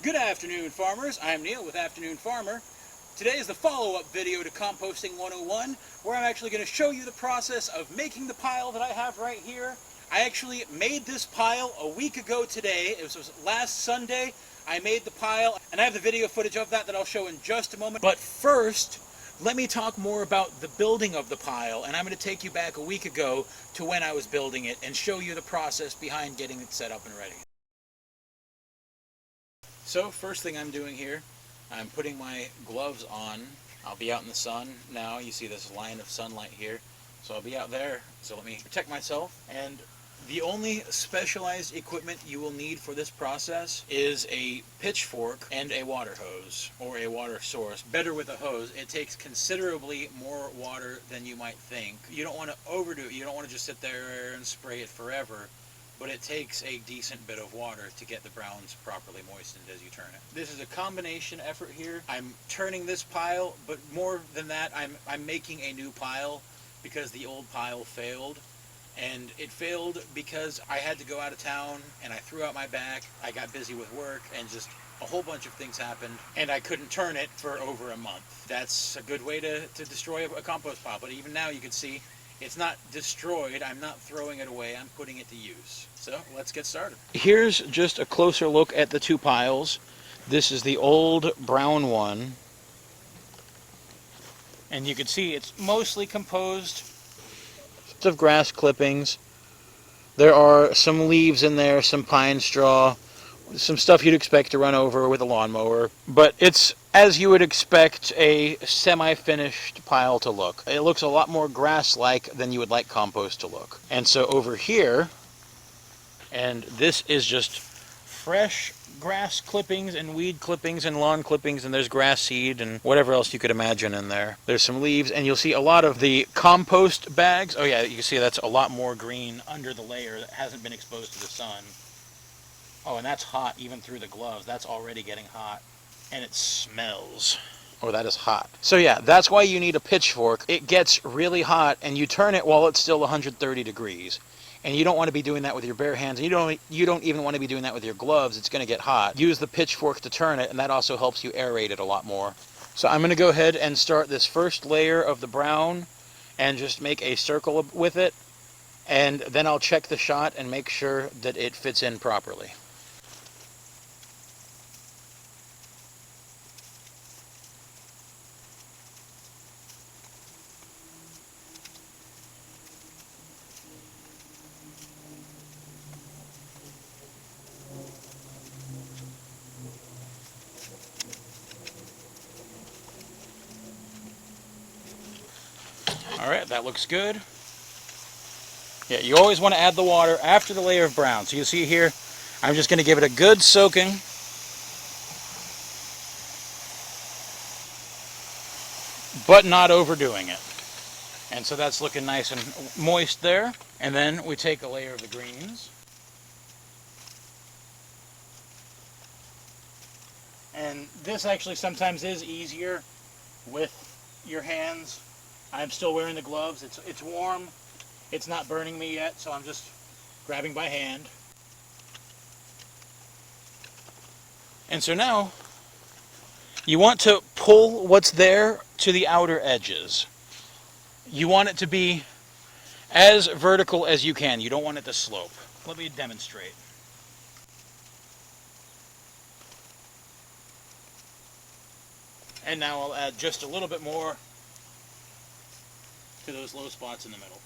Good afternoon, farmers. I'm Neil with Afternoon Farmer. Today is the follow-up video to Composting 101, where I'm actually going to show you the process of making the pile that I have right here. I actually made this pile a week ago today. It was last Sunday. I made the pile, and I have the video footage of that I'll show in just a moment. But first, let me talk more about the building of the pile, and I'm going to take you back a week ago to when I was building it and show you the process behind getting it set up and ready. So first thing I'm doing here, I'm putting my gloves on. I'll be out in the sun now. You see this line of sunlight here. So I'll be out there. So let me protect myself. And the only specialized equipment you will need for this process is a pitchfork and a water hose or a water source. Better with a hose. It takes considerably more water than you might think. You don't want to overdo it. You don't want to just sit there and spray it forever. But it takes a decent bit of water to get the browns properly moistened as you turn it. This is a combination effort here. I'm turning this pile, but more than that, I'm making a new pile because the old pile failed. And it failed because I had to go out of town and I threw out my back. I got busy with work and just a whole bunch of things happened and I couldn't turn it for over a month. That's a good way to destroy a compost pile. But even now you can see it's not destroyed. I'm not throwing it away. I'm putting it to use. So let's get started. Here's just a closer look at the two piles. This is the old brown one. And you can see it's mostly composed of grass clippings. There are some leaves in there, some pine straw, some stuff you'd expect to run over with a lawnmower. But it's, as you would expect, a semi-finished pile to look. It looks a lot more grass-like than you would like compost to look. And so over here, and this is just fresh grass clippings and weed clippings and lawn clippings, and there's grass seed and whatever else you could imagine in there. There's some leaves, and you'll see a lot of the compost bags. Oh yeah, you can see that's a lot more green under the layer that hasn't been exposed to the sun. Oh, and that's hot even through the gloves. That's already getting hot. And it smells. Oh, that is hot. So yeah, that's why you need a pitchfork. It gets really hot, and you turn it while it's still 130 degrees. And you don't want to be doing that with your bare hands. And you don't even want to be doing that with your gloves. It's going to get hot. Use the pitchfork to turn it, and that also helps you aerate it a lot more. So I'm going to go ahead and start this first layer of the brown and just make a circle with it. And then I'll check the shot and make sure that it fits in properly. Alright, that looks good. Yeah, you always want to add the water after the layer of brown. So you see here, I'm just going to give it a good soaking. But not overdoing it. And so that's looking nice and moist there. And then we take a layer of the greens. And this actually sometimes is easier with your hands. I'm still wearing the gloves. It's warm. It's not burning me yet, so I'm just grabbing by hand. And so now, you want to pull what's there to the outer edges. You want it to be as vertical as you can. You don't want it to slope. Let me demonstrate. And now I'll add just a little bit more to those low spots in the middle.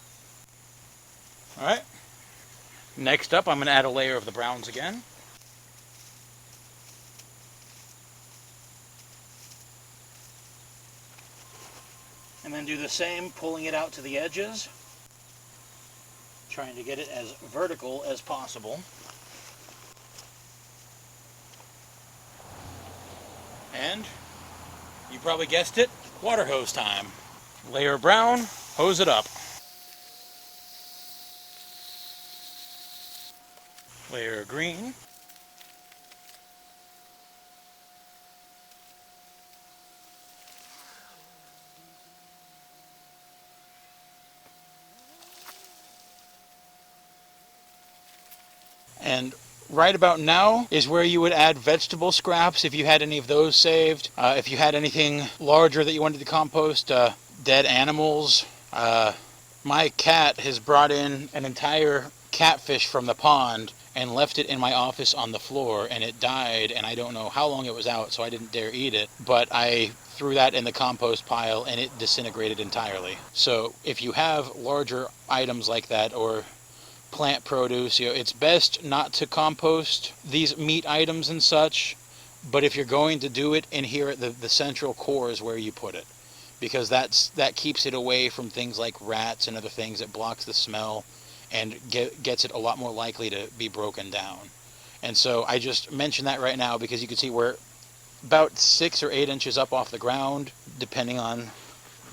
Alright. Next up, I'm going to add a layer of the browns again. And then do the same, pulling it out to the edges. Trying to get it as vertical as possible. And, you probably guessed it, water hose time. Layer of brown, hose it up. Layer of green. And right about now is where you would add vegetable scraps if you had any of those saved. If you had anything larger that you wanted to compost, dead animals. My cat has brought in an entire catfish from the pond and left it in my office on the floor, and it died, and I don't know how long it was out, so I didn't dare eat it, but I threw that in the compost pile and it disintegrated entirely. So if you have larger items like that, or plant produce, it's best not to compost these meat items and such, but if you're going to do it, in here at the central core is where you put it, because that keeps it away from things like rats and other things. It blocks the smell and gets it a lot more likely to be broken down. And so I just mention that right now because you can see we're about 6 or 8 inches up off the ground, depending on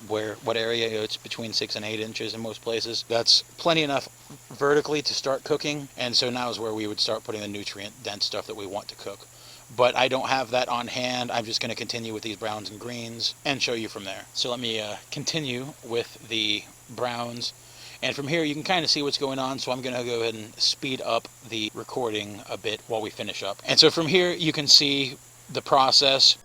what area. It's between 6 and 8 inches in most places. That's plenty enough vertically to start cooking, and so now is where we would start putting the nutrient dense stuff that we want to cook. But I don't have that on hand. I'm just going to continue with these browns and greens and show you from there. So let me continue with the browns. And from here you can kind of see what's going on, so I'm going to go ahead and speed up the recording a bit while we finish up. And so from here you can see the process.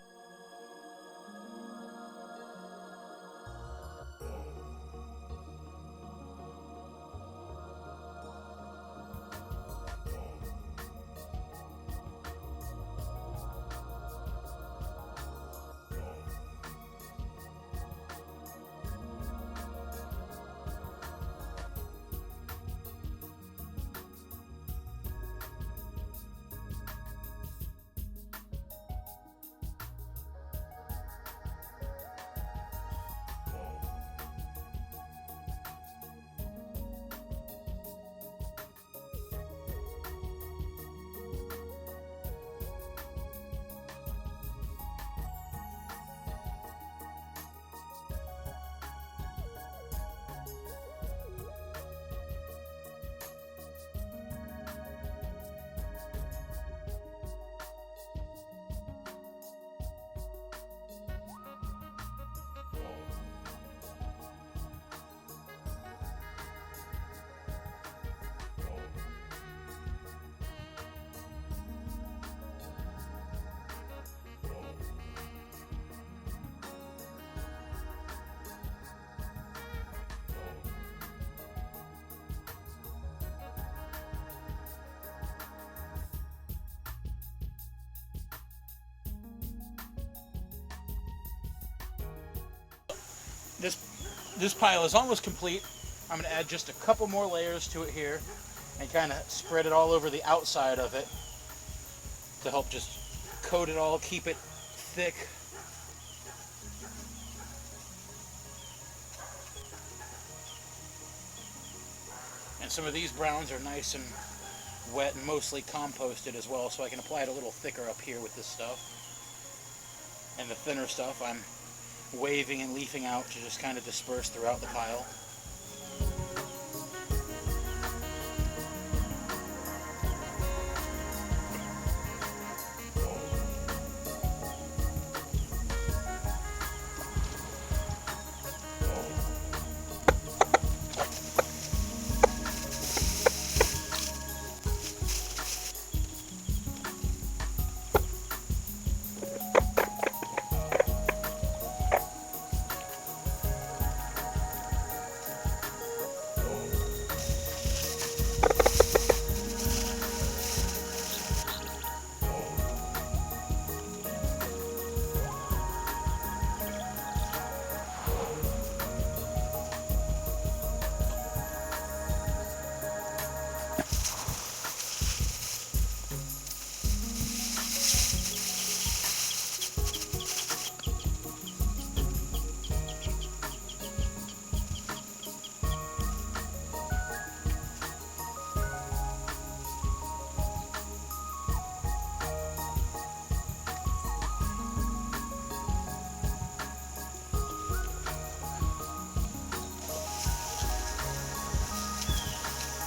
This pile is almost complete. I'm going to add just a couple more layers to it here and kind of spread it all over the outside of it to help just coat it all, keep it thick. And some of these browns are nice and wet and mostly composted as well, so I can apply it a little thicker up here with this stuff. And the thinner stuff I'm waving and leafing out to just kind of disperse throughout the pile.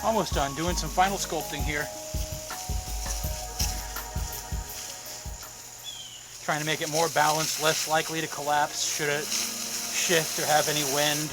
Almost done. Doing some final sculpting here. Trying to make it more balanced, less likely to collapse should it shift or have any wind.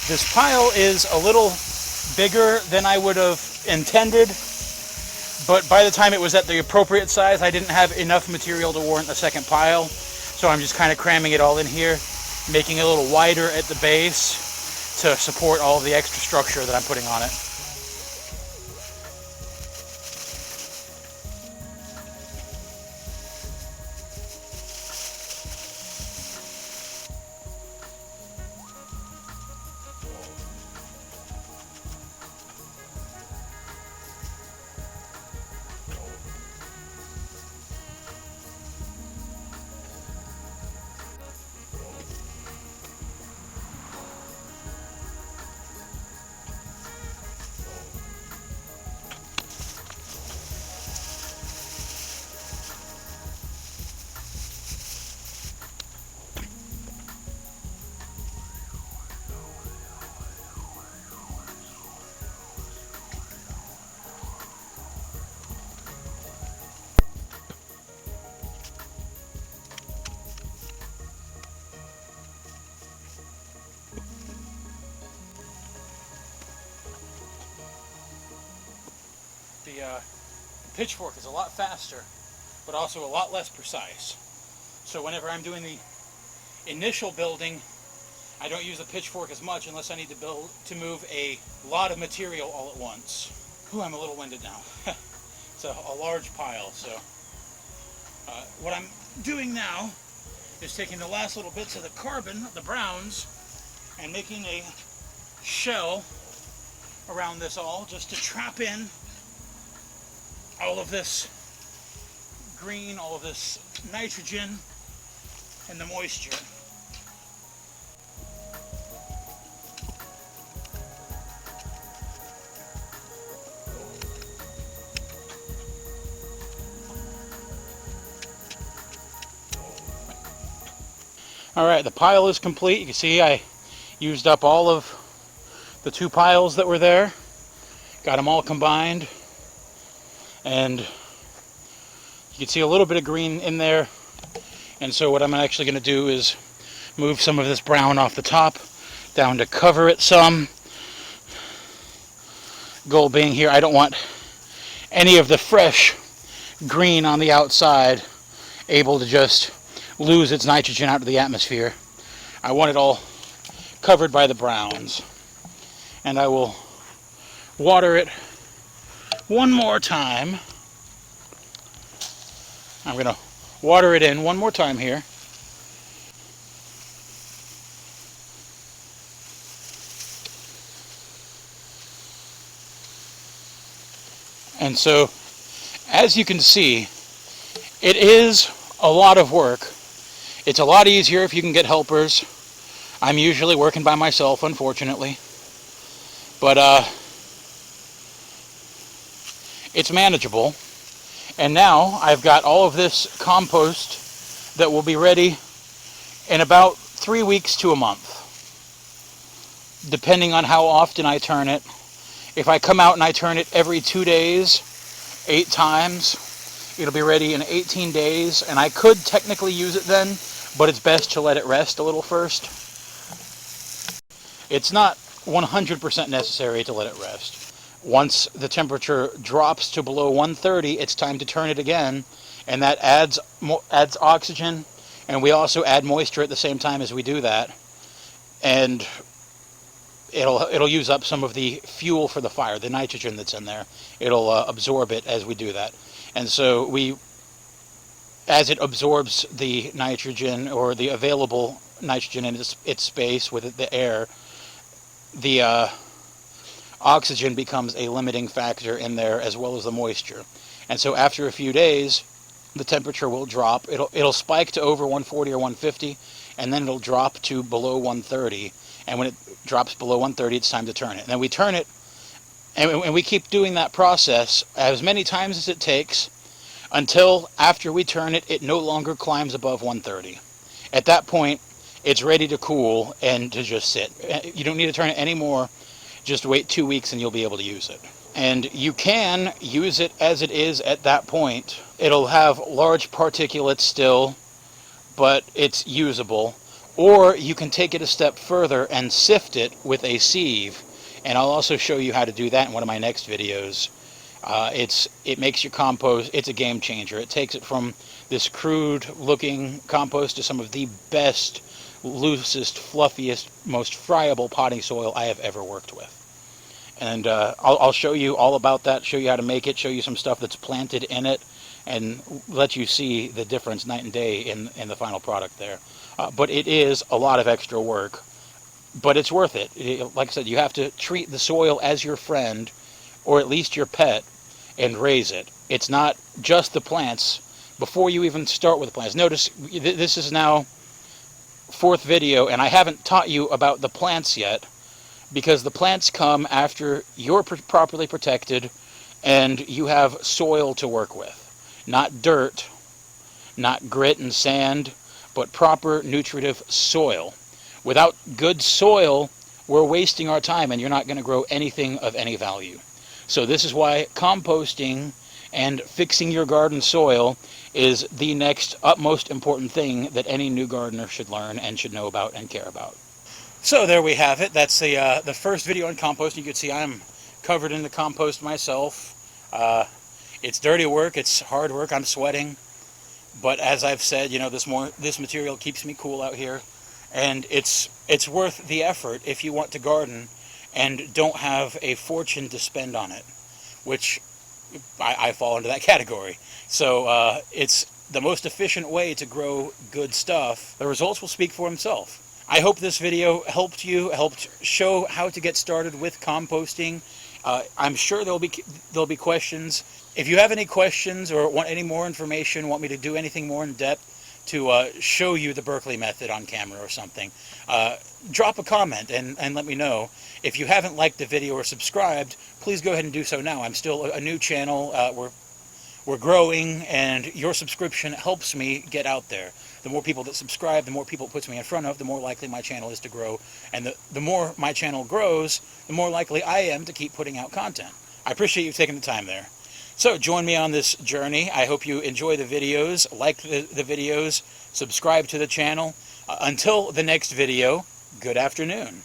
This pile is a little bigger than I would have intended, but by the time it was at the appropriate size, I didn't have enough material to warrant a second pile. So I'm just kind of cramming it all in here, making it a little wider at the base to support all of the extra structure that I'm putting on it. The pitchfork is a lot faster, but also a lot less precise. So whenever I'm doing the initial building, I don't use the pitchfork as much unless I need to move a lot of material all at once. Whew, I'm a little winded now. It's a large pile, so what I'm doing now is taking the last little bits of the carbon, the browns, and making a shell around this all just to trap in all of this green, all of this nitrogen, and the moisture. Alright, the pile is complete. You can see I used up all of the 2 piles that were there. Got them all combined. And you can see a little bit of green in there. And so what I'm actually going to do is move some of this brown off the top down to cover it some. Goal being here, I don't want any of the fresh green on the outside able to just lose its nitrogen out to the atmosphere. I want it all covered by the browns. And I will water it one more time. I'm going to water it in one more time here. And so, as you can see, it is a lot of work. It's a lot easier if you can get helpers. I'm usually working by myself, unfortunately. But it's manageable. And now I've got all of this compost that will be ready in about 3 weeks to a month, depending on how often I turn it. If I come out and I turn it every 2 days, 8 times, it'll be ready in 18 days, and I could technically use it then, but it's best to let it rest a little first. It's not 100% necessary to let it rest. Once the temperature drops to below 130, it's time to turn it again, and that adds oxygen, and we also add moisture at the same time as we do that, and it'll use up some of the fuel for the fire, the nitrogen that's in there. It'll absorb it as we do that, and so as it absorbs the nitrogen, or the available nitrogen in its space with the air, the oxygen becomes a limiting factor in there, as well as the moisture. And so after a few days, the temperature will drop. It'll spike to over 140 or 150, and then it'll drop to below 130. And when it drops below 130, it's time to turn it. And then we turn it, and we keep doing that process as many times as it takes until after we turn it, it no longer climbs above 130. At that point, it's ready to cool and to just sit. You don't need to turn it anymore. Just wait 2 weeks and you'll be able to use it. And you can use it as it is at that point. It'll have large particulates still, but it's usable. Or you can take it a step further and sift it with a sieve. And I'll also show you how to do that in one of my next videos. It makes your compost, it's a game changer. It takes it from this crude looking compost to some of the best, loosest, fluffiest, most friable potting soil I have ever worked with. And I'll show you all about that, show you how to make it, show you some stuff that's planted in it, and let you see the difference night and day in the final product there. But it is a lot of extra work, but it's worth it. Like I said, you have to treat the soil as your friend, or at least your pet, and raise it. It's not just the plants. Before you even start with the plants, notice this is now 4th video, and I haven't taught you about the plants yet, because the plants come after you're properly protected and you have soil to work with. Not dirt, not grit and sand, but proper nutritive soil. Without good soil, we're wasting our time and you're not going to grow anything of any value. So this is why composting and fixing your garden soil is the next utmost important thing that any new gardener should learn and should know about and care about. So there we have it. That's the first video on composting. You can see I'm covered in the compost myself. It's dirty work, it's hard work, I'm sweating. But as I've said, you know, this material keeps me cool out here. And it's worth the effort if you want to garden and don't have a fortune to spend on it, which I fall into that category. So it's the most efficient way to grow good stuff. The results will speak for themselves. I hope this video helped show how to get started with composting. I'm sure there'll be questions. If you have any questions or want any more information, want me to do anything more in depth to show you the Berkeley method on camera or something, drop a comment and let me know. If you haven't liked the video or subscribed, please go ahead and do so now. I'm still a new channel. We're growing, and your subscription helps me get out there. The more people that subscribe, the more people it puts me in front of, the more likely my channel is to grow. And the more my channel grows, the more likely I am to keep putting out content. I appreciate you taking the time there. So join me on this journey. I hope you enjoy the videos, like the videos, subscribe to the channel. Until the next video, good afternoon.